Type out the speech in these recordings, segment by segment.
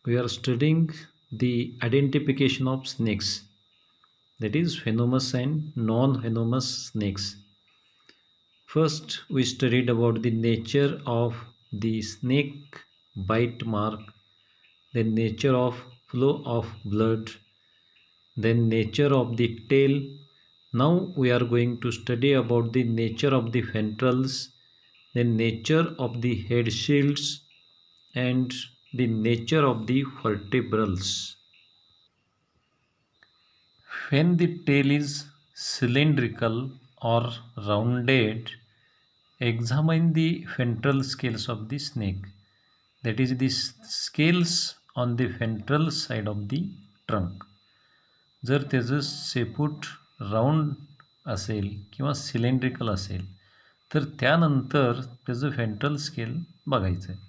We are studying the identification of snakes, that is venomous and non-venomous snakes. First, we studied about the nature of the snake bite mark, then nature of flow of blood, then nature of the tail. Now we are going to study about the nature of the ventrals, then nature of the head shields, and the nature of the vertebrals. When the tail is cylindrical or rounded, examine the ventral scales of the snake, that is the scales on the ventral side of the trunk. जर त्याचं शेपूट round असेल किंवा cylindrical असेल तर त्यानंतर त्याचं ventral scale बघायचं आहे.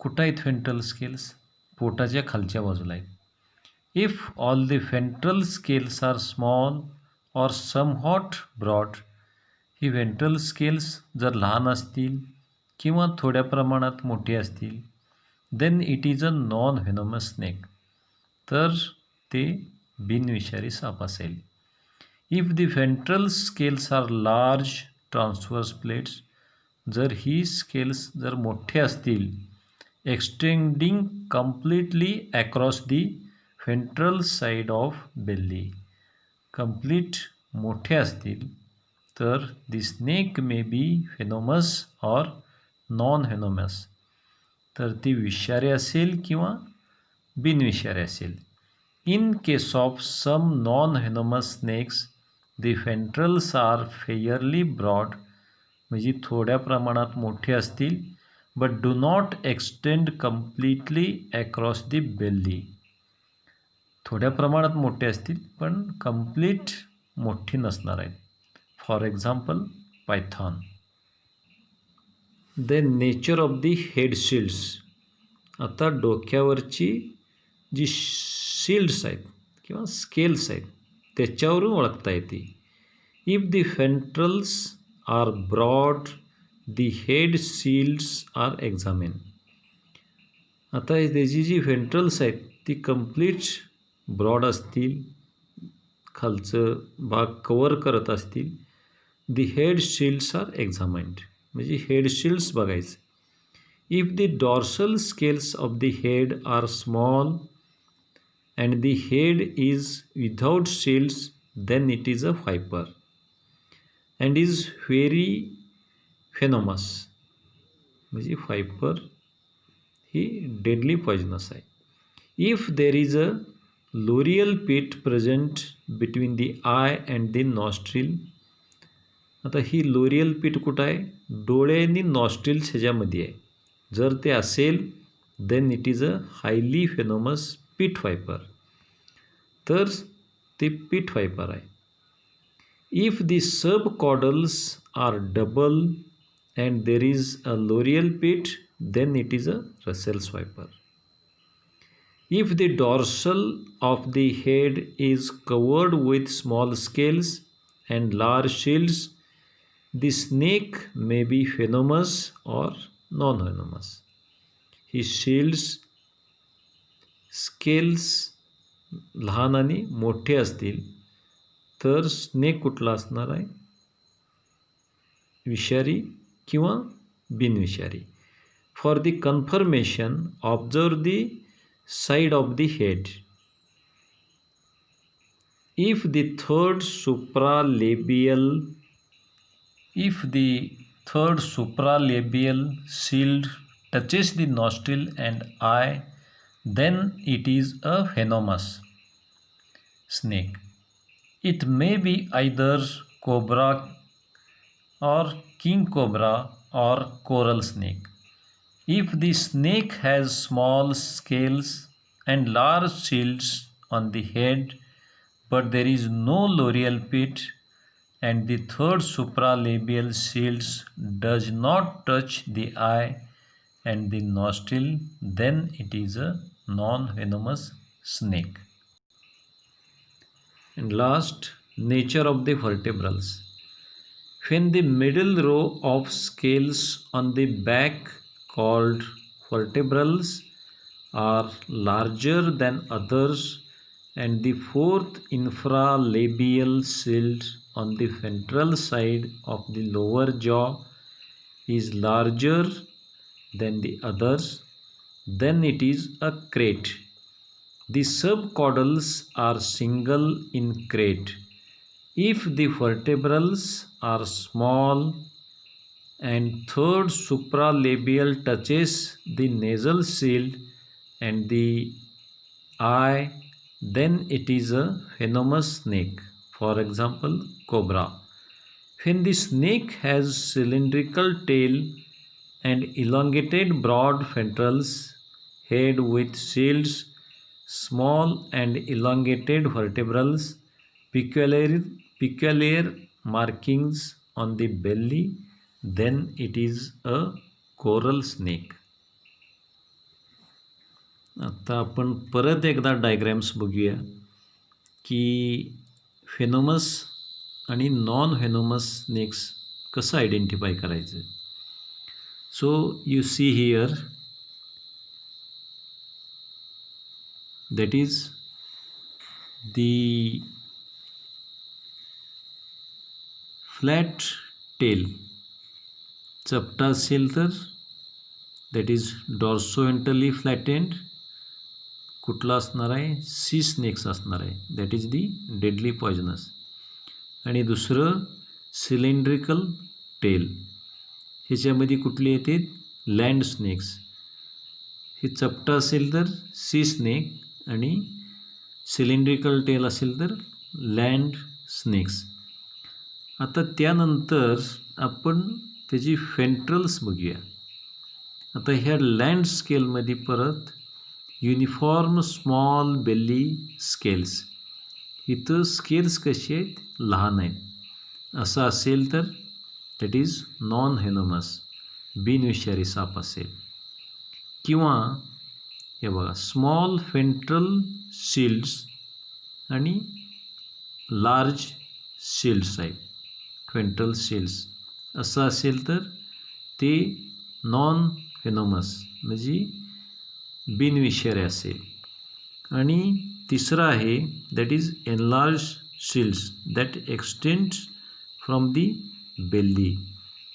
कुठं आहेत व्हेंट्रल स्केल्स? पोटाच्या खालच्या बाजूला आहेत. If all the ventral scales are small or somewhat broad, he ventral scales जर लहान असतील किंवा थोड्या प्रमाणात मोठी असतील, then it is a non-venomous snake. तर ते बिनविषारी साप असेल. If the ventral scales are large transverse plates, जर ही स्केल्स जर मोठे असतील, extending completely across the ventral side of belly, complete मोठे असतील, तर the snake may be venomous or non-venomous, तर ती विषारी असेल किंवा बिनविषारी असेल. In case of some non-venomous snakes, the ventrals are fairly broad, म्हणजे थोड्या प्रमाणात मोठे असतील, but do not extend completely across the belly. थोड्या प्रमाणात मोठे असतील पण कंप्लीट मोठी नसणार आहेत. For example Python. The nature of the head shields. आता डोक्यावरची जी शिल्ड्स आहेत किंवा स्केल्स आहेत त्याच्यावरून ओळखता येते. If the ventrals are broad, the head shields are examine. आता त्याची जी व्हेंट्रल्स आहेत ती कंप्लीट ब्रॉड असतील, खालचं भाग कवर करत असतील, the head shields are examined, म्हणजे हेड शिल्ड्स बघायचे. If the dorsal scales of the head are small and the head is without shields, then it is a viper and is very venomous, म्हणजे viper ही deadly poisonous आहे. If there is a loreal pit present between the eye and the nostril. आता ही L'Oreal पिट कुठं आहे? डोळे आणि nostrils ह्याच्यामध्ये आहे. जर ते असेल then it is a highly venomous pit viper, तर ते पिट व्हायपर आहे. If the subcaudals are double and there is a loreal pit, then it is a Russell's viper. If the dorsal of the head is covered with small scales and large shields, the snake may be venomous or non-venomous. His shields, scales लहान आणि मोठे असतील तर snake कुठला असणार आहे? विषारी किंवा बिनविषारी. For the confirmation, observe the side of the head. If the third supralabial shield touches the nostril and eye, then it is a venomous snake. It may be either cobra or king cobra or coral snake. If the snake has small scales and large shields on the head, but there is no loreal pit, and the third supralabial shields does not touch the eye and the nostril, then it is a non-venomous snake. And last, nature of the vertebrals. When the middle row of scales on the back called vertebrals are larger than others, and the fourth infralabial shield on the ventral side of the lower jaw is larger than the others, then it is a crate. The subcaudals are single in crate. If the vertebrals are small and third supralabial touches the nasal shield and the eye, then it is a venomous snake. For example, cobra. When the snake has cylindrical tail and elongated broad ventrals, head with shields, small and elongated vertebrals, peculiar markings on the belly, then it is a coral snake. आता आपण परत एकदा diagrams बघूया की venomous आणि non venomous snakes कसं identify करायचं. So you see here that is the flat tail. चपटा असेल तर दॅट इज डॉर्सोवेंट्रली फ्लॅटेंड. कुठला असणार आहे? सी स्नेक्स असणार आहे. That is the deadly poisonous. आणि दुसरं सिलेंड्रिकल टेल. ह्याच्यामध्ये कुठले येते? Land snakes. हे चपटा असेल तर सी स्नेक आणि सिलेंड्रिकल टेल असेल तर लँड स्नेक्स. आता त्यानंतर आपण त्याची फेंट्रल्स बघूया. आता ह्या लँड स्केलमध्ये परत युनिफॉर्म स्मॉल बेली स्केल्स. इथं स्केल्स कशी आहेत? लहान आहेत. असं असेल तर दॅट इज नॉन व्हेनोमस, बिनविषारी साप असेल. किंवा हे बघा स्मॉल फेंट्रल शिल्ड्स आणि लार्ज शिल्ड्स आहेत, फेंट्रल शिल्ड्स. असं असेल तर ते नॉन व्हेनोमस म्हणजे बिनविषारी असेल. आणि तिसरं आहे that is enlarge shields that extends from the belly.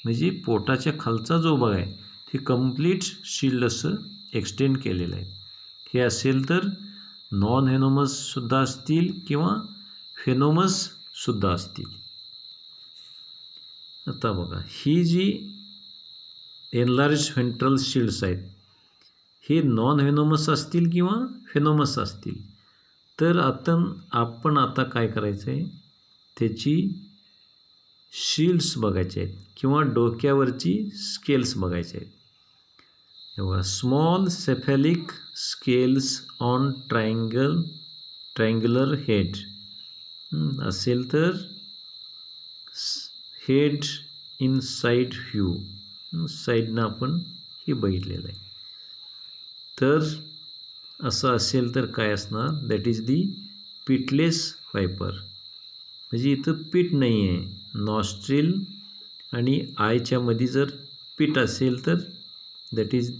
म्हणजे पोटाच्या खालचा जो भाग आहे ते कम्प्लीट शिल्ड असं एक्सटेंड केलेलं आहे. हे असेल तर नॉन व्हेनोमससुद्धा असतील किंवा फेनोमससुद्धा असतील. आता बघा ही जी एनलार्ज व्हेंट्रल शिल्ड्स आहेत हे नॉन व्हेनोमस असतील किंवा फेनोमस असतील. तर आपण आता काय करायचं आहे? त्याची शिल्ड्स बघायचे आहेत किंवा डोक्यावरची स्केल्स बघायचे आहेत. तेव्हा small cephalic scales on triangular head असेल तर हेड इन साईड व्ह्यू, साईडनं आपण हे बघितलेलं आहे. तर असं असेल तर काय असणार? That is the pitiless viper. म्हणजे इथं पीठ नाही आहे. नॉस्ट्रिल आणि आयच्या मध्ये जर पीठ असेल तर दॅट इज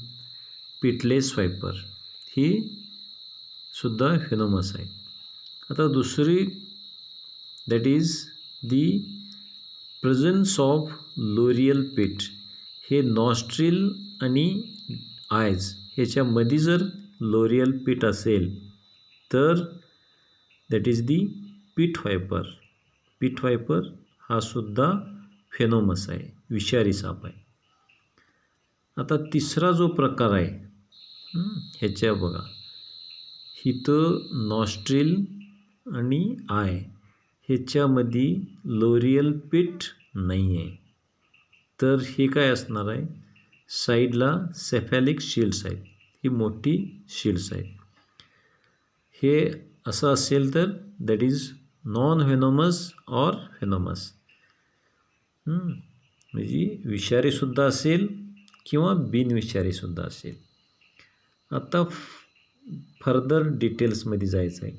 पिटलेस वायपर. ही सुद्धा फेनोमस आहे. आता दुसरी that is the presence of L'Oreal पीठ. हे नॉस्ट्रिल आणि आयज ह्याच्यामध्ये जर लोरियल पीठ असेल तर दॅट इज दी पीठ वायपर. पीठ वायपर हा सुद्धा फेनोमस आहे, विषारी साप आहे. आता तिसरा जो प्रकार आहे ह्याच्या बघा इथं नॉस्ट्रिल आणि आय ह्याच्यामध्ये लोरियल पीठ नाही आहे. तर हे काय असणार आहे? साईडला सेफॅलिक शिल्ड्स आहेत. ही मोठी शिल्ड्स आहेत. हे असं असेल तर दॅट इज नॉन व्हेनोमस ऑर फेनोमस. म्हणजे विषारीसुद्धा असेल किंवा बिनविषारीसुद्धा असेल. आता फर्दर डिटेल्समध्ये जायचं आहे.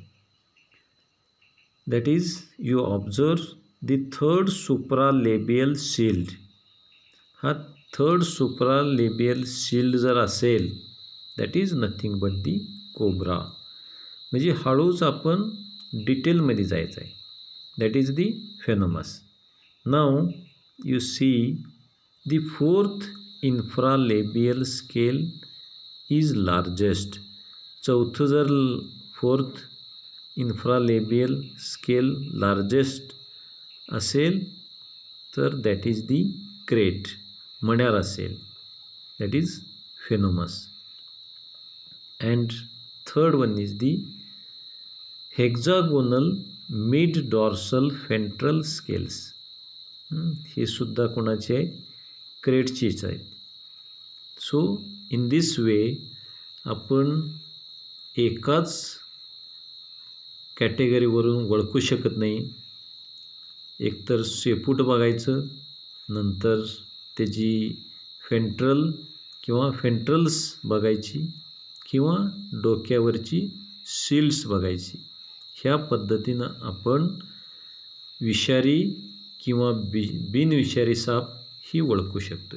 That is you observe the third supralabial shield. हा थर्ड सुप्रालेबियल शिल्ड जर असेल that is nothing but the cobra. म्हणजे हळूच आपण डिटेलमध्ये जायचं आहे. That is the venomous. नाव you see the fourth infralabial scale is largest. चौथं जर फोर्थ इन्फ्रालेबियल स्केल लार्जेस्ट असेल तर दॅट इज दी क्रेट, मण्यार असेल, that is venomous. And third one is the hexagonal mid dorsal ventral scales. हे सुद्धा कोणाचे आहेत? क्रेटचीच आहेत. सो इन दिस वे आपण एकाच कॅटेगरीवरून ओळखू शकत नाही. एकतर शेपूट बघायचं, नंतर त्याची फेंट्रल किंवा फेंट्रल्स बघायची किंवा डोक्यावरची शील्ड्स बघायची. ह्या पद्धतीनं आपण विषारी किंवा बिनविषारी साप ही ओळखू शकतो.